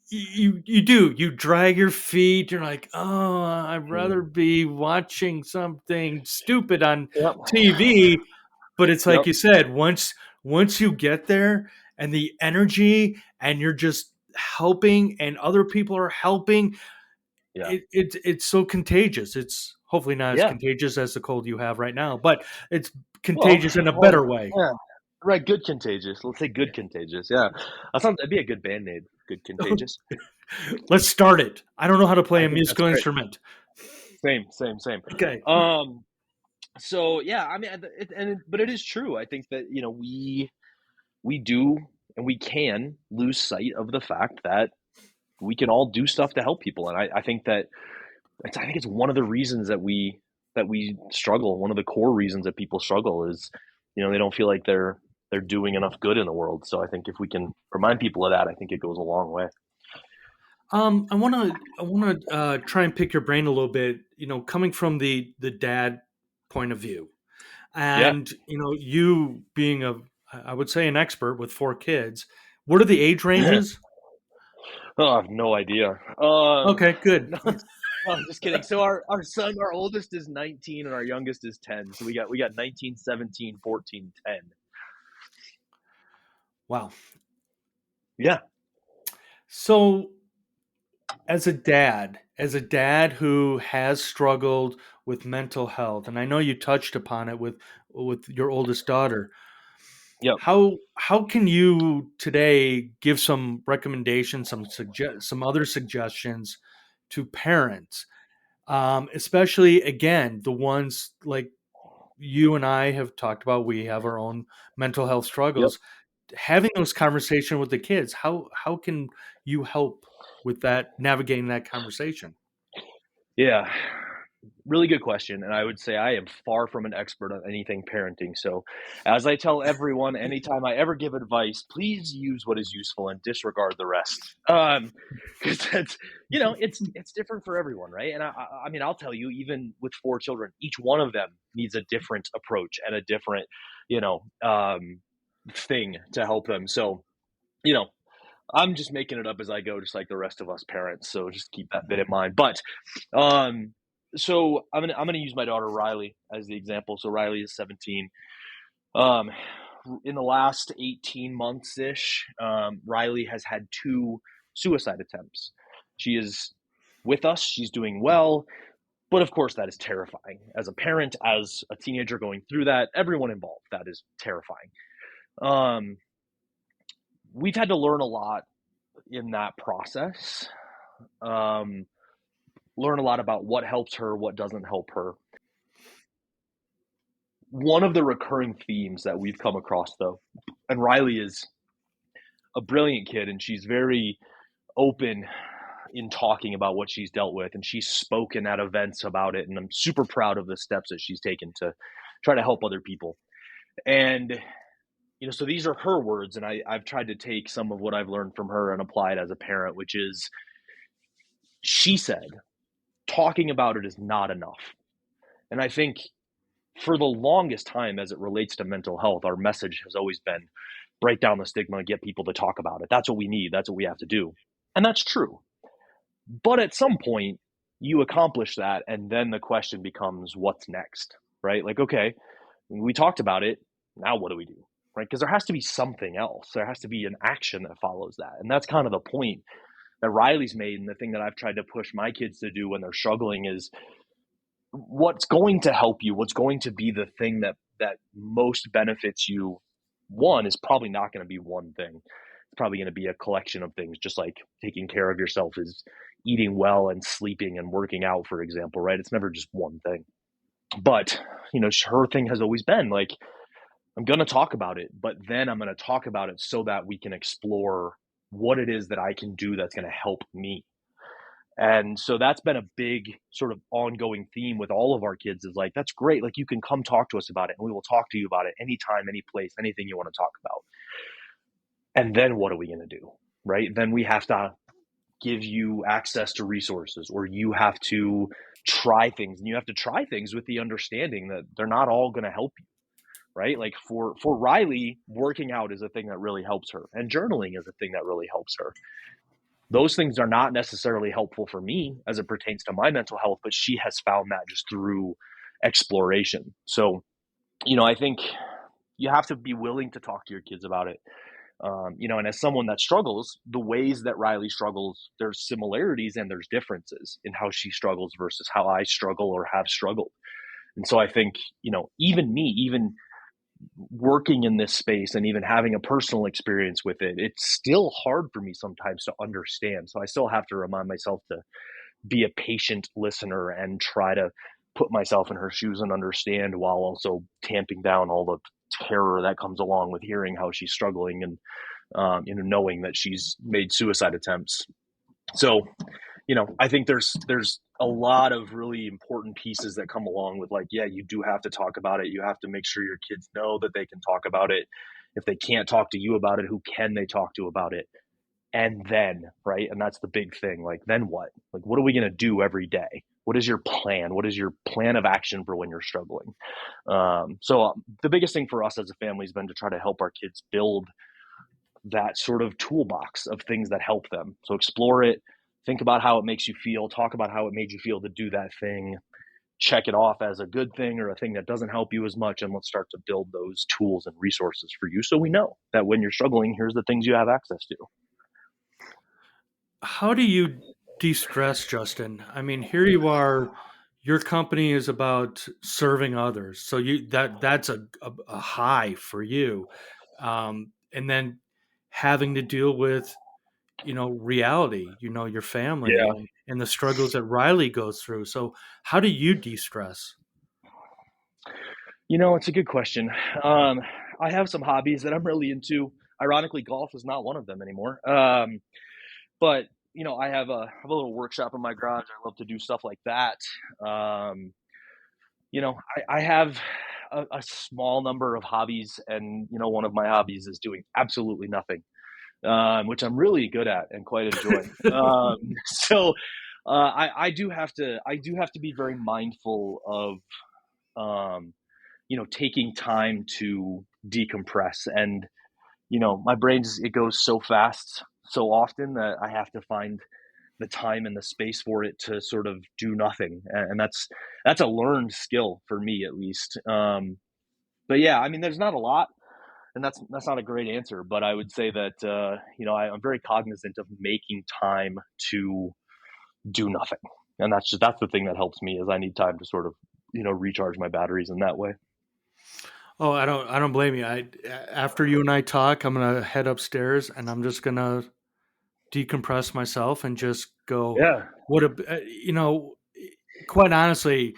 you drag your feet. You're like, oh, I'd rather Mm. be watching something stupid on Yep. TV. But it's like Yep. you said, once you get there, and the energy, and you're just helping, and other people are helping, Yeah. it's so contagious. It's hopefully not as Yeah. contagious as the cold you have right now, but it's Well, contagious in a better way. yeah. Right. Good contagious. Let's say good contagious. Yeah. That'd be a good band name. Good contagious. Let's start it. I don't know how to play I a think that's musical great. instrument. Same. Okay. Um, So yeah, I mean, but it is true. I think that, we do and we can lose sight of the fact that we can all do stuff to help people. And I think that I think it's one of the reasons that we struggle. One of the core reasons that people struggle is, they don't feel like they're doing enough good in the world. So I think if we can remind people of that, I think it goes a long way. I want to try and pick your brain a little bit. Coming from the dad point of view, Yeah. and you being I would say an expert with 4 kids. What are the age ranges? Oh, I have no idea. Okay, good. No, I'm just kidding. So our oldest is 19 and our youngest is 10. So we got 19, 17, 14, 10. Wow. Yeah. So as a dad who has struggled with mental health, and I know you touched upon it with your oldest daughter, Yep. how can you today give some recommendations, some other suggestions to parents, especially again the ones like you and I have talked about? We have our own mental health Yep. struggles. Having those conversations with the kids, how can you help with that, navigating that conversation? Yeah. Really good question. And I would say I am far from an expert on anything parenting. So, as I tell everyone, anytime I ever give advice, please use what is useful and disregard the rest. Because that's, it's different for everyone, right? And I mean, I'll tell you, even with 4 children, each one of them needs a different approach and a different, you know, um, thing to help them. So, you know, I'm just making it up as I go, just like the rest of us parents. So just keep that bit in mind. But um, so I'm gonna use my daughter Riley as the example. So Riley is 17. Um, in the last 18 months ish, Riley has had 2 suicide attempts. She is with us. She's doing well. But of course, that is terrifying. As a parent, as a teenager going through that, everyone involved, that is terrifying. Um, we've had to learn a lot in that process. Um, learn a lot about what helps her, what doesn't help her. One of the recurring themes that we've come across, though, and Riley is a brilliant kid and she's very open in talking about what she's dealt with, and she's spoken at events about it, and I'm super proud of the steps that she's taken to try to help other people. And so these are her words, and I've tried to take some of what I've learned from her and apply it as a parent, which is, she said, talking about it is not enough. And I think for the longest time, as it relates to mental health, our message has always been break down the stigma and get people to talk about it. That's what we need. That's what we have to do. And that's true. But at some point, you accomplish that. And then the question becomes, what's next? Right? Like, okay, we talked about it. Now what do we do? Right? Because there has to be something else. There has to be an action that follows that. And that's kind of the point that Riley's made. And the thing that I've tried to push my kids to do when they're struggling is, what's going to help you, what's going to be the thing that most benefits you. One is probably not going to be one thing. It's probably going to be a collection of things, just like taking care of yourself is eating well and sleeping and working out, for example, right? It's never just one thing. But her thing has always been like, I'm going to talk about it, but then I'm going to talk about it so that we can explore what it is that I can do that's going to help me. And so that's been a big sort of ongoing theme with all of our kids, is like, that's great. Like, you can come talk to us about it and we will talk to you about it anytime, any place, anything you want to talk about. And then what are we going to do? Right? Then we have to give you access to resources, or you have to try things, and you have to try things with the understanding that they're not all going to help you. Right? Like for Riley, working out is a thing that really helps her, and journaling is a thing that really helps her. Those things are not necessarily helpful for me as it pertains to my mental health, but she has found that just through exploration. So, I think you have to be willing to talk to your kids about it. And as someone that struggles, the ways that Riley struggles, there's similarities and there's differences in how she struggles versus how I struggle or have struggled. And so I think, even me, even working in this space and even having a personal experience with it, it's still hard for me sometimes to understand. So I still have to remind myself to be a patient listener and try to put myself in her shoes and understand, while also tamping down all the terror that comes along with hearing how she's struggling and knowing that she's made suicide attempts. So, I think there's a lot of really important pieces that come along with, like, yeah, you do have to talk about it. You have to make sure your kids know that they can talk about it. If they can't talk to you about it, who can they talk to about it? And then, right? And that's the big thing. Like, then what? Like, what are we going to do every day? What is your plan? What is your plan of action for when you're struggling? So the biggest thing for us as a family has been to try to help our kids build that sort of toolbox of things that help them. So explore it, think about how it makes you feel, talk about how it made you feel to do that thing, check it off as a good thing or a thing that doesn't help you as much, and let's start to build those tools and resources for you, so we know that when you're struggling, here's the things you have access to. How do you de-stress, Justin? I mean, here you are, your company is about serving others. So that's a high for you. And then having to deal with, reality, your family Yeah. and the struggles that Riley goes through. So how do you de-stress? It's a good question. I have some hobbies that I'm really into. Ironically, golf is not one of them anymore. But I have a little workshop in my garage. I love to do stuff like that. I have a small number of hobbies, and one of my hobbies is doing absolutely nothing, which I'm really good at and quite enjoy. So I do have to be very mindful of taking time to decompress. And my brain it goes so fast so often that I have to find the time and the space for it to sort of do nothing. And that's a learned skill for me, at least. But yeah, I mean, there's not a lot, and that's not a great answer, but I would say that I'm very cognizant of making time to do nothing. And that's the thing that helps me, is I need time to sort of recharge my batteries in that way. Oh, I don't blame you. After you and I talk, I'm gonna head upstairs and I'm just gonna decompress myself and just go. Yeah. Quite honestly,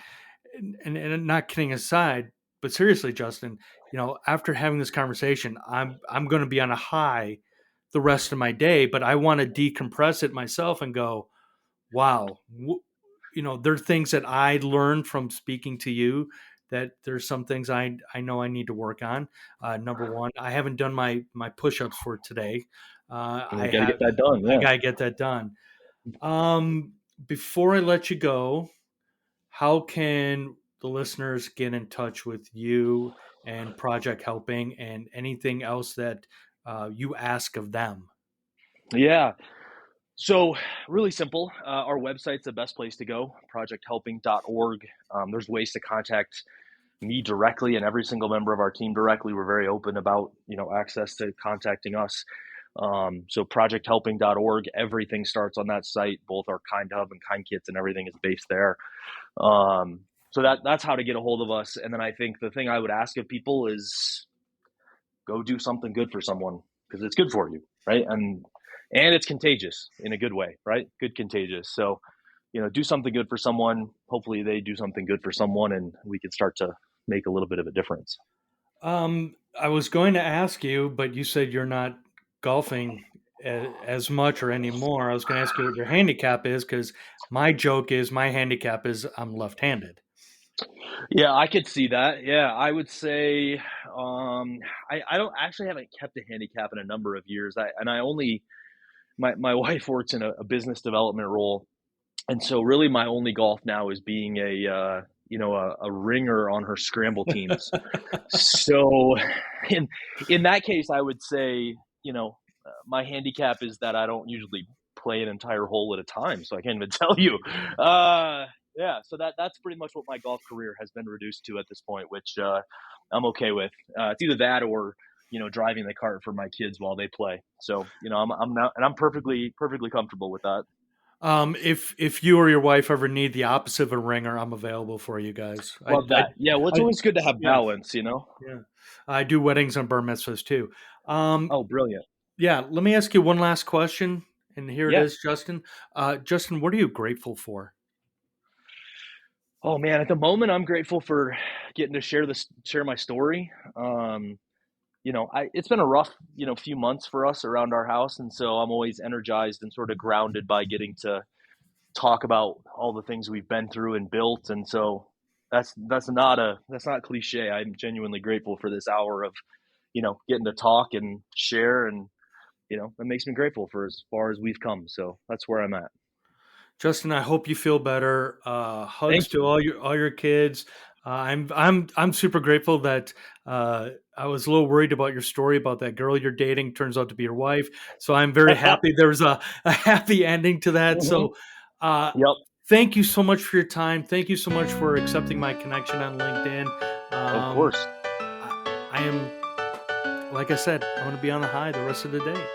and not kidding aside, but seriously, Justin, after having this conversation, I'm going to be on a high the rest of my day, but I want to decompress it myself and go, wow, there are things that I learned from speaking to you, that there's some things I know I need to work on. Number one, I haven't done my push-ups for today. I got to get that done. I Yeah. got to get that done. Before I let you go, how can the listeners get in touch with you and Project Helping and anything else that you ask of them? Yeah. So really simple. Our website's the best place to go, projecthelping.org. There's ways to contact me directly and every single member of our team directly. We're very open about, access to contacting us. So projecthelping.org, everything starts on that site. Both our Kind Hub and Kind Kits and everything is based there. So that's how to get a hold of us. And then I think the thing I would ask of people is go do something good for someone, because it's good for you, right? And it's contagious in a good way, right? Good contagious. So, do something good for someone. Hopefully they do something good for someone, and we can start to make a little bit of a difference. I was going to ask you, but you said you're not golfing as much or anymore. I was going to ask you what your handicap is, because my joke is my handicap is I'm left-handed. Yeah, I could see that. Yeah, I would say I don't actually haven't kept a handicap in a number of years. My wife works in a business development role, and so really my only golf now is being a ringer on her scramble teams. So in that case, I would say my handicap is that I don't usually play an entire hole at a time, so I can't even tell you. Yeah, so that's pretty much what my golf career has been reduced to at this point, which I'm okay with. It's either that or driving the cart for my kids while they play. So I'm now, and I'm perfectly comfortable with that. If you or your wife ever need the opposite of a ringer, I'm available for you guys. Love that. Yeah, well, it's always good to have balance, Yeah, I do weddings and bar mitzvahs too. Oh, brilliant. Yeah, let me ask you one last question, and here it Yeah. is, Justin. Justin, what are you grateful for? Oh man, at the moment, I'm grateful for getting to share my story. It's been a rough, few months for us around our house, and so I'm always energized and sort of grounded by getting to talk about all the things we've been through and built. And so that's not cliche. I'm genuinely grateful for this hour of, getting to talk and share, and that makes me grateful for as far as we've come. So that's where I'm at. Justin, I hope you feel better. Hugs Thank to you. all your kids. I'm super grateful that I was a little worried about your story about that girl you're dating. Turns out to be your wife. So I'm very happy there was a happy ending to that. Hmm. So uh, Yep. thank you so much for your time. Thank you so much for accepting my connection on LinkedIn. Of course. I am, like I said, I'm going to be on a high the rest of the day.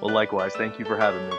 Well, likewise. Thank you for having me.